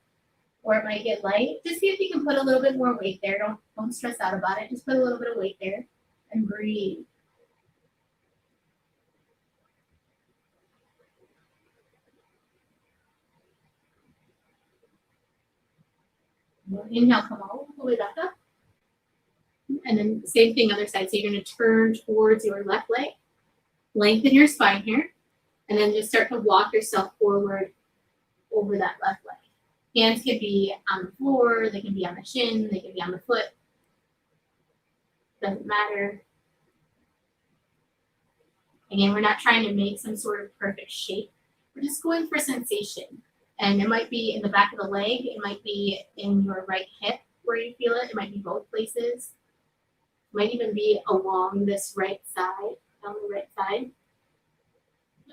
or it might get light. Just see if you can put a little bit more weight there. Don't stress out about it. Just put a little bit of weight there and breathe. Inhale, come all the way back up. And then same thing, other side. So you're going to turn towards your left leg. Lengthen your spine here. And then just start to walk yourself forward over that left leg. Hands can be on the floor, they can be on the shin, they can be on the foot. Doesn't matter. Again, we're not trying to make some sort of perfect shape. We're just going for sensation. And it might be in the back of the leg, it might be in your right hip where you feel it, it might be both places. It might even be along this right side, down the right side.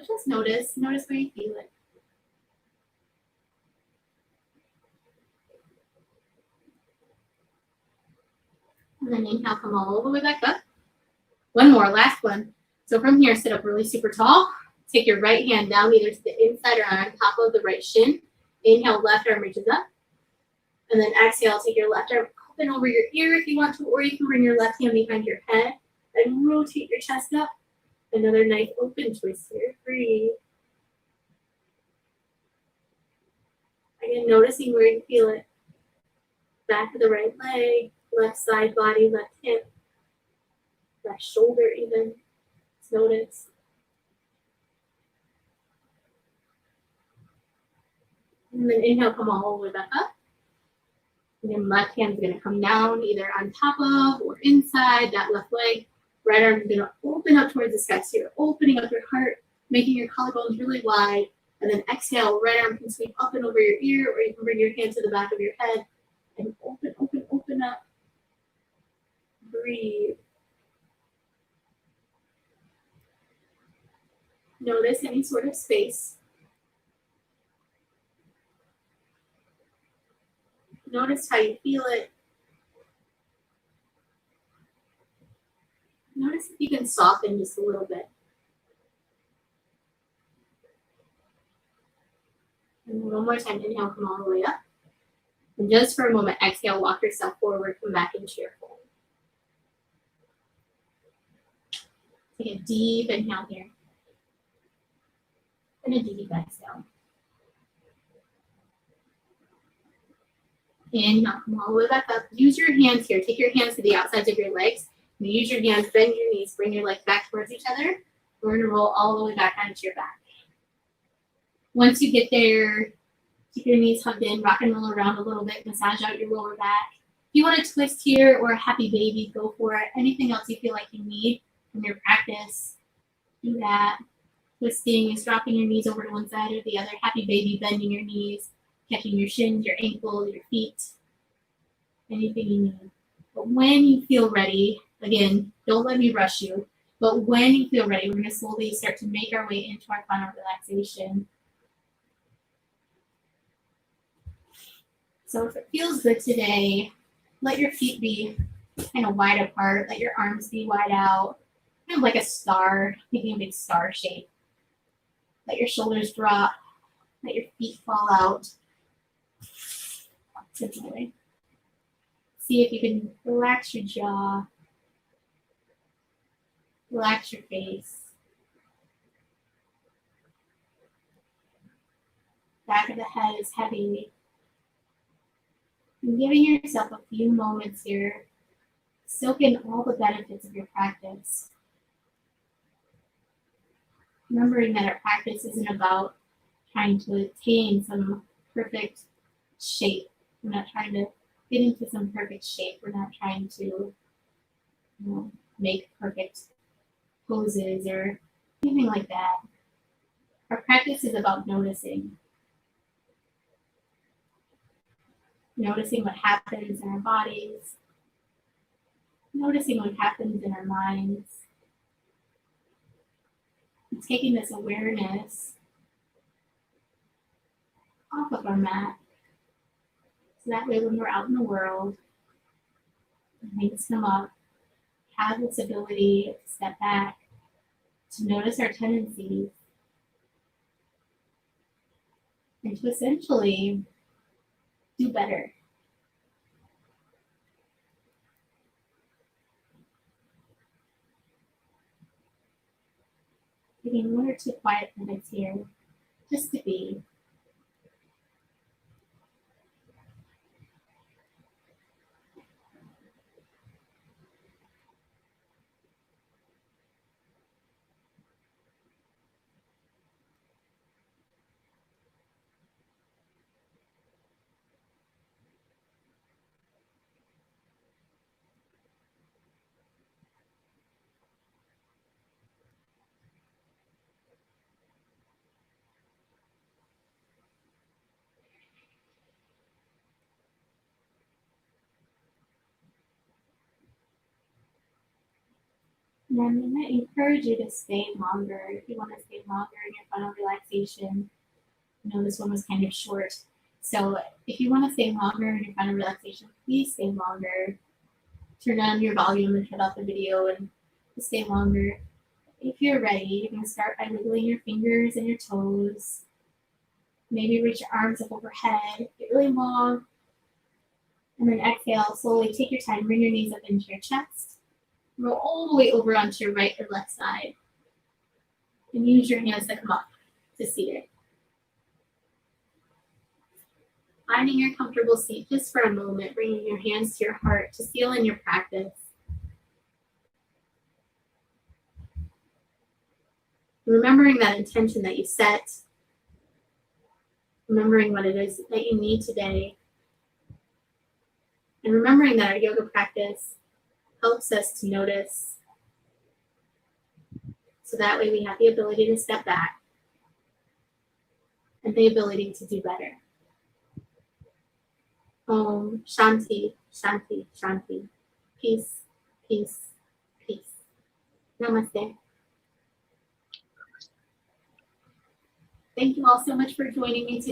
Just notice where you feel it. And then inhale, come all the way back up. One more, last one. So from here, sit up really super tall. Take your right hand down either to the inside or on top of the right shin. Inhale, left arm reaches up. And then exhale, take your left arm open over your ear if you want to, or you can bring your left hand behind your head and rotate your chest up. Another nice open twist here. Breathe. Again, noticing where you feel it. Back of the right leg, left side body, left hip, left shoulder even. Just notice. And then inhale, come all the way back up. And then left hand's gonna come down either on top of or inside that left leg. Right arm is gonna open up towards the sky. So you're opening up your heart, making your collarbones really wide. And then exhale, right arm can sweep up and over your ear, or you can bring your hand to the back of your head and open up. Breathe. Notice any sort of space. Notice how you feel it. Notice if you can soften just a little bit. And one more time, inhale, come all the way up. And just for a moment, exhale, walk yourself forward, come back into your fold. Take a deep inhale here. And a deep exhale. Inhale, come all the way back up. Use your hands here. Take your hands to the outsides of your legs. And use your hands, bend your knees, bring your legs back towards each other. We're going to roll all the way back onto your back. Once you get there, keep your knees hugged in, rock and roll around a little bit, massage out your lower back. If you want to twist here or a happy baby, go for it. Anything else you feel like you need from your practice, do that. Twisting is dropping your knees over to one side or the other. Happy baby, bending your knees, catching your shins, your ankles, your feet, anything you need. But when you feel ready, again, don't let me rush you, but when you feel ready, we're going to slowly start to make our way into our final relaxation. So if it feels good today, let your feet be kind of wide apart, let your arms be wide out, kind of like a star, making a big star shape. Let your shoulders drop, let your feet fall out. Simply. See if you can relax your jaw, relax your face. Back of the head is heavy. And giving yourself a few moments here, soak in all the benefits of your practice. Remembering that our practice isn't about trying to attain some perfect shape. We're not trying to get into some perfect shape. We're not trying to make perfect poses or anything like that. Our practice is about noticing. Noticing what happens in our bodies. Noticing what happens in our minds. And taking this awareness off of our mat. So that way when we're out in the world, and things come up, have this ability to step back, to notice our tendencies, and to essentially do better. Taking 1 or 2 quiet minutes here, just to be. And I'm going to encourage you to stay longer if you want to stay longer in your final relaxation. I know this one was kind of short. So if you want to stay longer in your final relaxation, please stay longer. Turn on your volume and shut off the video and stay longer. If you're ready, you can start by wiggling your fingers and your toes. Maybe reach your arms up overhead, get really long. And then exhale, slowly take your time, bring your knees up into your chest. Roll all the way over onto your right or left side. And use your hands to come up to seated. Finding your comfortable seat just for a moment, bringing your hands to your heart to seal in your practice. Remembering that intention that you set, remembering what it is that you need today, and remembering that our yoga practice helps us to notice, so that way we have the ability to step back and the ability to do better. Om Shanti, Shanti, Shanti. Peace, peace, peace. Namaste. Thank you all so much for joining me today.